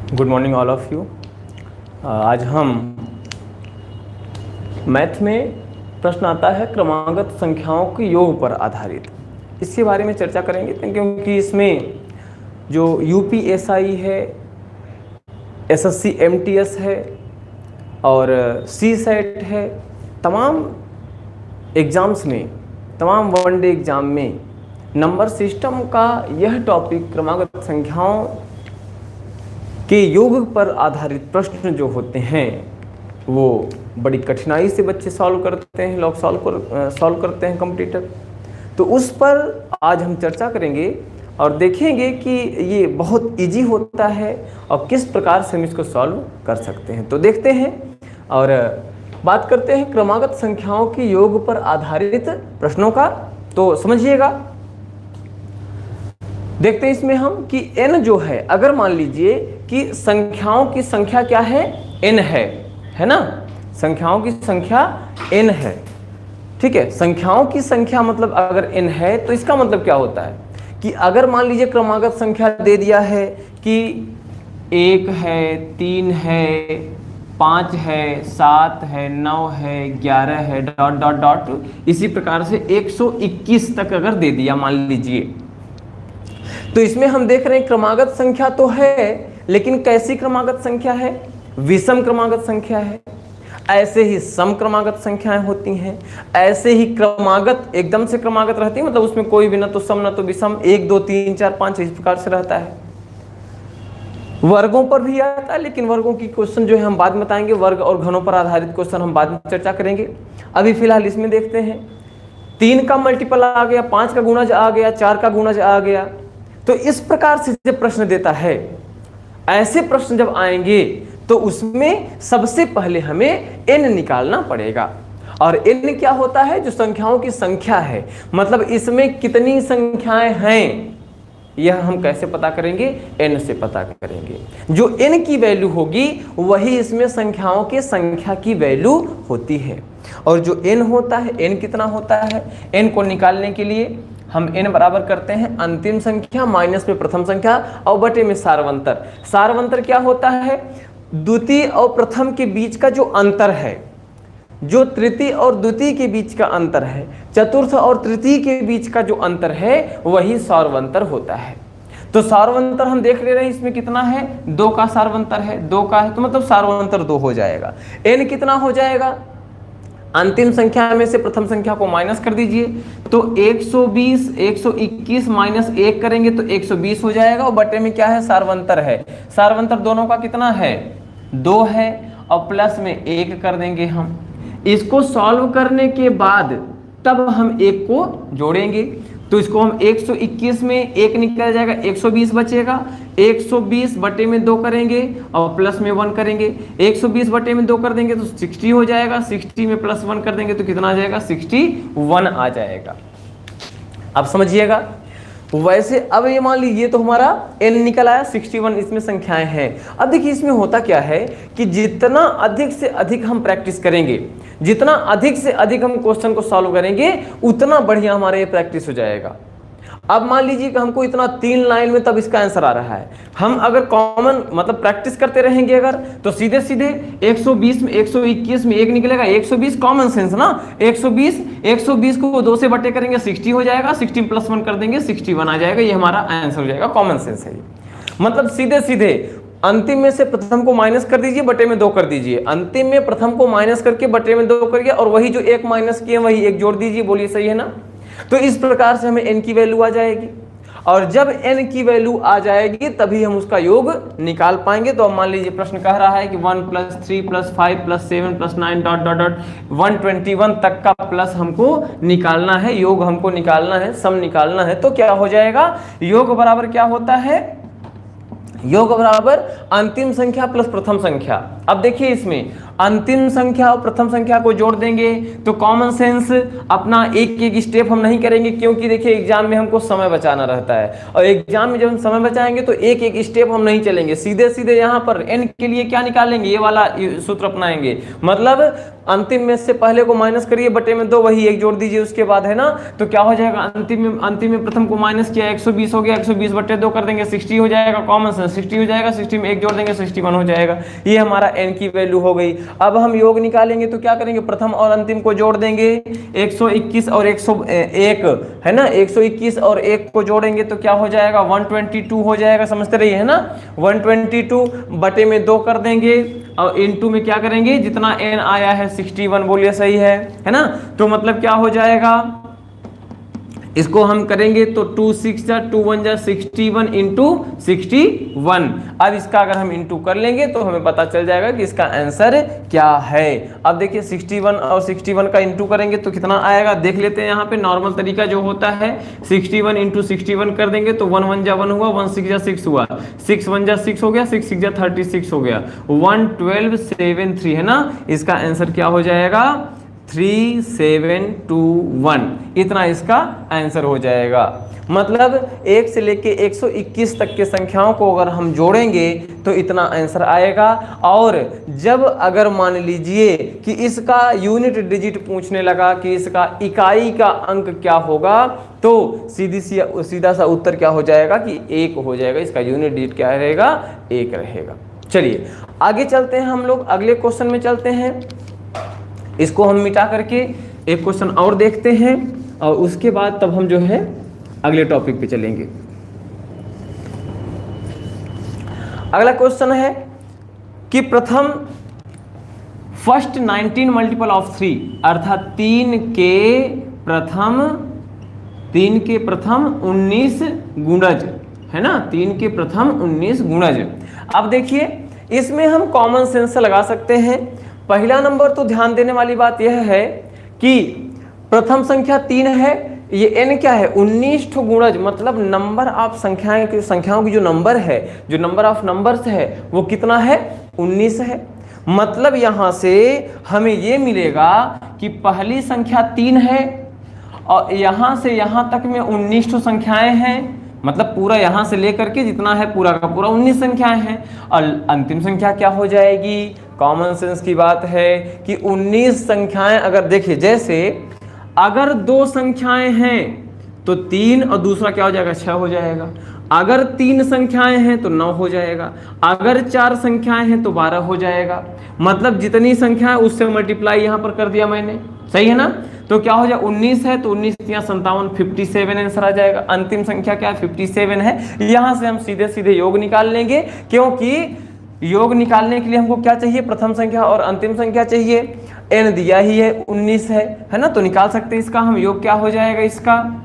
Good morning all of you. आज हम math में प्रश्न आता है क्रमागत संख्याओं के योग पर आधारित, इसके बारे में चर्चा करेंगे क्योंकि इसमें जो यूपीएसआई है, एसएससी एमटीएस है और सीसेट है, तमाम एग्ज़ाम्स में, तमाम वनडे एग्ज़ाम में नंबर सिस्टम का यह टॉपिक क्रमागत संख्याओं के योग पर आधारित प्रश्न जो होते हैं वो बड़ी कठिनाई से बच्चे सॉल्व करते हैं, लोग सॉल्व करते हैं कंप्यूटर। तो उस पर आज हम चर्चा करेंगे और देखेंगे कि ये बहुत इजी होता है और किस प्रकार से हम इसको सॉल्व कर सकते हैं। तो देखते हैं और बात करते हैं क्रमागत संख्याओं के योग पर आधारित प्रश्नों का। तो समझिएगा, देखते हैं इसमें हम कि n जो है, अगर मान लीजिए कि संख्याओं की संख्या क्या है, n है ना, संख्याओं की संख्या n है, ठीक है। संख्याओं की संख्या मतलब अगर n है तो इसका मतलब क्या होता है कि अगर मान लीजिए क्रमागत संख्या दे दिया है कि 1 है, 3 है, 5 है, 7 है, 9 है, 11 है, डॉट डॉट डॉट इसी प्रकार से 121 तक अगर दे दिया मान लीजिए, तो इसमें हम देख रहे हैं क्रमागत संख्या तो है, लेकिन कैसी क्रमागत संख्या है, विषम क्रमागत संख्या है। ऐसे ही सम क्रमागत संख्याएं होती हैं, ऐसे ही क्रमागत एकदम से क्रमागत रहती है, मतलब उसमें कोई भी ना तो सम ना तो विषम, 1 2 3 4 5 इस प्रकार से रहता है। वर्गों पर भी आता है, लेकिन वर्गों की क्वेश्चन जो है हम बाद में बताएंगे, वर्ग और घनों पर आधारित क्वेश्चन हम बाद में चर्चा करेंगे। अभी फिलहाल इसमें देखते हैं 3 का मल्टीपल आ गया, 5 का गुणज आ गया, 4 का गुणज आ गया। तो इस प्रकार से जब प्रश्न देता है, ऐसे प्रश्न जब आएंगे तो उसमें सबसे पहले हमें n निकालना पड़ेगा। और n क्या होता है, जो संख्याओं की संख्या है, मतलब इसमें कितनी संख्याएं हैं यह हम कैसे पता करेंगे, n से पता करेंगे। जो n की वैल्यू होगी वही इसमें संख्याओं के संख्या की वैल्यू होती है। और जो n होता है, n कितना होता है, n को निकालने के लिए हम n बराबर करते हैं अंतिम संख्या माइनस में प्रथम संख्या और बटे में सारवंतर। सारवंतर क्या होता है, द्वितीय और प्रथम के बीच का जो अंतर है, जो तृतीय और द्वितीय के बीच का अंतर है, चतुर्थ और तृतीय के बीच का जो अंतर है वही सारवंतर होता है। तो सारवंतर हम देख ले रहे हैं, इसमें कितना है, 2 का सारवंतर है, 2 का है, तो मतलब सारवंतर 2 हो जाएगा। n कितना हो जाएगा, अंतिम संख्या में से प्रथम संख्या को माइनस कर दीजिए, तो 120 121 माइनस 1 करेंगे तो 120 हो जाएगा। और बटे में क्या है, सारवंतर है, सारवंतर दोनों का कितना है, 2 है, और प्लस में 1 कर देंगे हम। इसको सॉल्व करने के बाद तब हम 1 को जोड़ेंगे, तो इसको हम 121 में 1 निकल जाएगा, 120 बचेगा, 120 बटे में 2 करेंगे और प्लस में 1 करेंगे, 120 बटे में 2 कर देंगे तो 60 हो जाएगा, 60 में प्लस 1 कर देंगे तो कितना आ जाएगा, 61 आ जाएगा। अब समझिएगा, वैसे अब ये मान लीजिए तो हमारा n निकल आया, 61 इसमें संख्याएं हैं। अब देखिए इसमें होता क्या है कि जितना अधिक से अधिक हम प्रैक्टिस करेंगे, जितना अधिक से अधिक हम क्वेश्चन को सॉल्व करेंगे, उतना बढ़िया हमारा ये प्रैक्टिस हो जाएगा। अब मान लीजिए कि हमको इतना 3 लाइन में तब इसका आंसर आ रहा है, हम अगर कॉमन मतलब प्रैक्टिस करते रहेंगे अगर, तो सीधे सीधे 120 में 121 में 1 निकलेगा, 120 कॉमन सेंस ना, 120 को 2 से बटे करेंगे 60 हो जाएगा, 60 प्लस 1 कर देंगे 61 आ जाएगा, ये हमारा आंसर हो जाएगा। कॉमन सेंस है ये, मतलब सीधे सीधे अंतिम में से प्रथम को माइनस कर दीजिए, बटे में 2 कर दीजिए, अंतिम में प्रथम को माइनस करके बटे में 2 करिए और वही जो 1 माइनस किए वही 1 जोड़ दीजिए। बोलिए सही है ना। तो इस प्रकार से हमें n की वैल्यू आ जाएगी, और जब n की वैल्यू आ जाएगी तभी हम उसका योग निकाल पाएंगे। तो अब मान लीजिए प्रश्न कह रहा है कि 1 + 3 + 5 + 7 + 9 डॉट डॉट डॉट 121 तक का प्लस हमको निकालना है, योग हमको निकालना है, सम निकालना है। तो क्या हो जाएगा, योग बराबर क्या होता है, योग बराबर अंतिम संख्या प्लस प्रथम संख्या। अब देखिए इसमें अंतिम संख्या और प्रथम संख्या को जोड़ देंगे। तो कॉमन सेंस अपना एक एक स्टेप हम नहीं करेंगे, क्योंकि देखिए एग्जाम में हमको समय बचाना रहता है, और एग्जाम में जब हम समय बचाएंगे तो एक एक स्टेप हम नहीं चलेंगे, सीधे सीधे यहाँ पर n के लिए क्या निकालेंगे, ये वाला सूत्र अपनाएंगे। मतलब अंतिम में से पहले को माइनस करिए, बटे में 2, वही एक जोड़ दीजिए उसके बाद, है ना। तो क्या हो जाएगा, अंतिम में प्रथम को माइनस किया 120 हो गया, 120 बटे 2 कर देंगे 60 हो जाएगा, कॉमन सेंस 60 हो जाएगा, 60 में एक जोड़ देंगे 61 हो जाएगा। ये हमारा n की वैल्यू हो गई। अब हम योग निकालेंगे तो क्या करेंगे, प्रथम और अंतिम को जोड़ देंगे, 121 और 101 है ना, 121 और 1 को जोड़ेंगे तो क्या हो जाएगा, 122 हो जाएगा, समझते रहिए, है ना। 122 बटे में 2 कर देंगे, और इनटू में क्या करेंगे, जितना n आया है 61, बोलिए सही है ना। तो मतलब क्या हो जाएगा, इसको हम करेंगे तो 2 6 जा 2 1 जा 61 इंटू 61। अब इसका अगर हम इंटू कर लेंगे तो हमें पता चल जाएगा कि इसका आंसर क्या है। अब देखिए 61 और 61 का इंटू करेंगे तो कितना आएगा, देख लेते हैं। यहाँ पे नॉर्मल तरीका जो होता है 61 इंटू 61 कर देंगे तो 1 1 जा 1 हुआ, 1 6 जा 6 हुआ, 6 1 जा 6 हो गया, 6 6 जा 36 हो गया, 11273 है ना। इसका आंसर क्या हो जाएगा, 3721, इतना इसका आंसर हो जाएगा। मतलब 1 से लेके 121 तक के संख्याओं को अगर हम जोड़ेंगे तो इतना आंसर आएगा। और जब अगर मान लीजिए कि इसका यूनिट डिजिट पूछने लगा कि इसका इकाई का अंक क्या होगा, तो सीधा सा उत्तर क्या हो जाएगा कि 1 हो जाएगा। इसका यूनिट डिजिट क्या रहेगा, 1 रहेगा। चलिए आगे चलते हैं, हम लोग अगले क्वेश्चन में चलते हैं। इसको हम मिटा करके एक क्वेश्चन और देखते हैं, और उसके बाद तब हम जो है अगले टॉपिक पे चलेंगे। अगला क्वेश्चन है कि फर्स्ट 19 मल्टीपल ऑफ 3, अर्थात 3 के प्रथम 19 गुणज, है ना, 3 के प्रथम 19 गुणज। अब देखिए इसमें हम कॉमन सेंस से लगा सकते हैं। पहला नंबर तो ध्यान देने वाली बात यह है कि प्रथम संख्या 3 है, ये n क्या है, 19 ठो गुणज, मतलब नंबर ऑफ संख्याओं की जो नंबर है, जो नंबर ऑफ नंबर्स है वो कितना है, 19 है। मतलब यहां से हमें ये मिलेगा कि पहली संख्या 3 है और यहां से यहां तक में 19 ठो संख्याएं हैं, मतलब पूरा यहां से लेकर के जितना है पूरा का पूरा 19 संख्याएं हैं। और अंतिम संख्या क्या हो जाएगी, कॉमन सेंस की बात है कि 19 संख्याएं अगर देखिए, जैसे अगर 2 संख्याएं हैं तो 3 और दूसरा क्या हो जाएगा, 6 हो जाएगा। अगर 3 संख्याएं हैं तो 9 हो जाएगा। अगर 4 संख्याएं हैं तो 12 हो जाएगा। मतलब जितनी संख्या है उससे मल्टीप्लाई यहां पर कर दिया मैंने, सही है ना। तो क्या हो जाए, 19 है तो 19 या 57, 57 आंसर आ जाएगा। अंतिम संख्या क्या है, 57 है। यहां से हम सीधे सीधे योग निकाल लेंगे, क्योंकि योग निकालने के लिए हमको क्या चाहिए, प्रथम संख्या और अंतिम संख्या चाहिए। n दिया ही है, 19 है ना, तो निकाल सकते हैं इसका हम योग। क्या हो जाएगा, इसका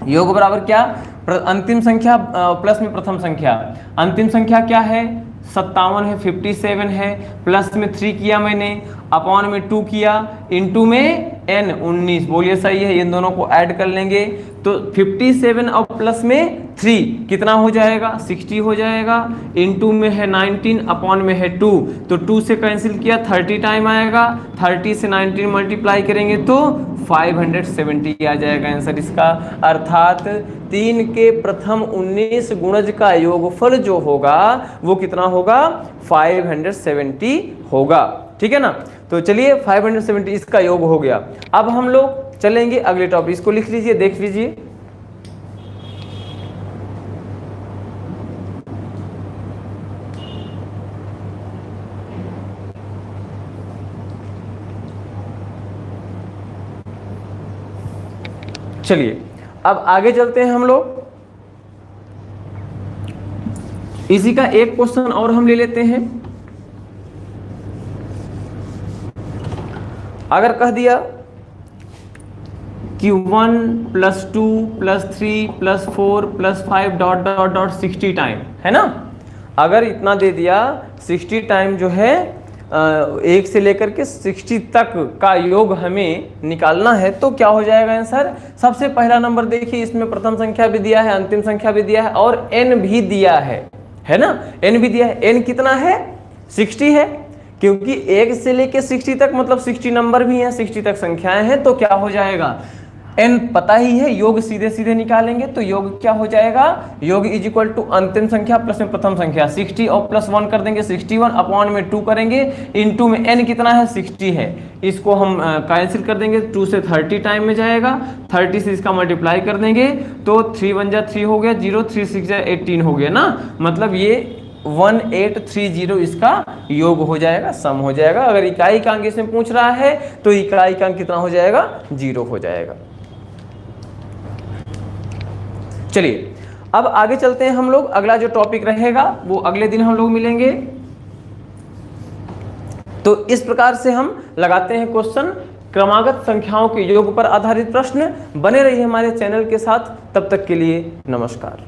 योग बराबर क्या, अंतिम संख्या प्लस में प्रथम संख्या। अंतिम संख्या क्या है, 57 है, 57 है, प्लस में 3 किया मैंने, अपॉन में 2 किया, इनटू में n 19, बोलिए सही है। इन दोनों को ऐड कर लेंगे तो 57 और प्लस में 3 कितना हो जाएगा, 60 हो जाएगा। इनटू में है 19, अपॉन में है 2, तो 2 से कैंसिल किया, 30 टाइम आएगा। 30 से 19 मल्टीप्लाई करेंगे तो 570 आ जाएगा आंसर इसका। अर्थात 3 के प्रथम 19 गुणज का योगफल जो होगा वो कितना होगा, 570 होगा। ठीक है ना। तो चलिए 570 इसका योग हो गया। अब हम लोग चलेंगे अगले टॉपिक, इसको लिख लीजिए, देख लीजिए। चलिए अब आगे चलते हैं हम लोग। इसी का एक क्वेश्चन और हम ले लेते हैं। अगर कह दिया कि 1 + 2 + 3 + 4 + 5 ... 60 टाइम, है ना। अगर इतना दे दिया 60 टाइम जो है 1 से लेकर के 60 तक का योग हमें निकालना है, तो क्या हो जाएगा आंसर। सबसे पहला नंबर देखिए, इसमें प्रथम संख्या भी दिया है, अंतिम संख्या भी दिया है और n भी दिया है ना, n भी दिया है। n कितना है, 60 है। क्योंकि 1 से लेके 60 तक मतलब 60 नंबर भी हैं, 60 तक संख्याएं हैं, तो क्या हो जाएगा, n पता ही है, योग सीधे सीधे निकालेंगे तो योग क्या हो जाएगा, योग इज इक्वल टू अंतिम संख्या प्लस में प्रथम संख्या 60 और प्लस 1 कर देंगे 61 अपॉन में 2 करेंगे, इनटू में n कितना है 60 है, इसको हम कैंसिल कर देंगे, 2 से 30 टाइम में जाएगा, 30 से इसका मल्टीप्लाई कर देंगे तो 3 1 जा 3 हो गया 0, 3 6 जा 18 हो गया ना, मतलब ये 1830 इसका योग हो जाएगा, सम हो जाएगा। अगर इकाई का अंक इसमें पूछ रहा है तो इकाई का अंक कितना हो जाएगा, 0 हो जाएगा। चलिए अब आगे चलते हैं हम लोग, अगला जो टॉपिक रहेगा वो अगले दिन हम लोग मिलेंगे। तो इस प्रकार से हम लगाते हैं क्वेश्चन, क्रमागत संख्याओं के योग पर आधारित प्रश्न। बने रहिए हमारे चैनल के साथ, तब तक के लिए नमस्कार।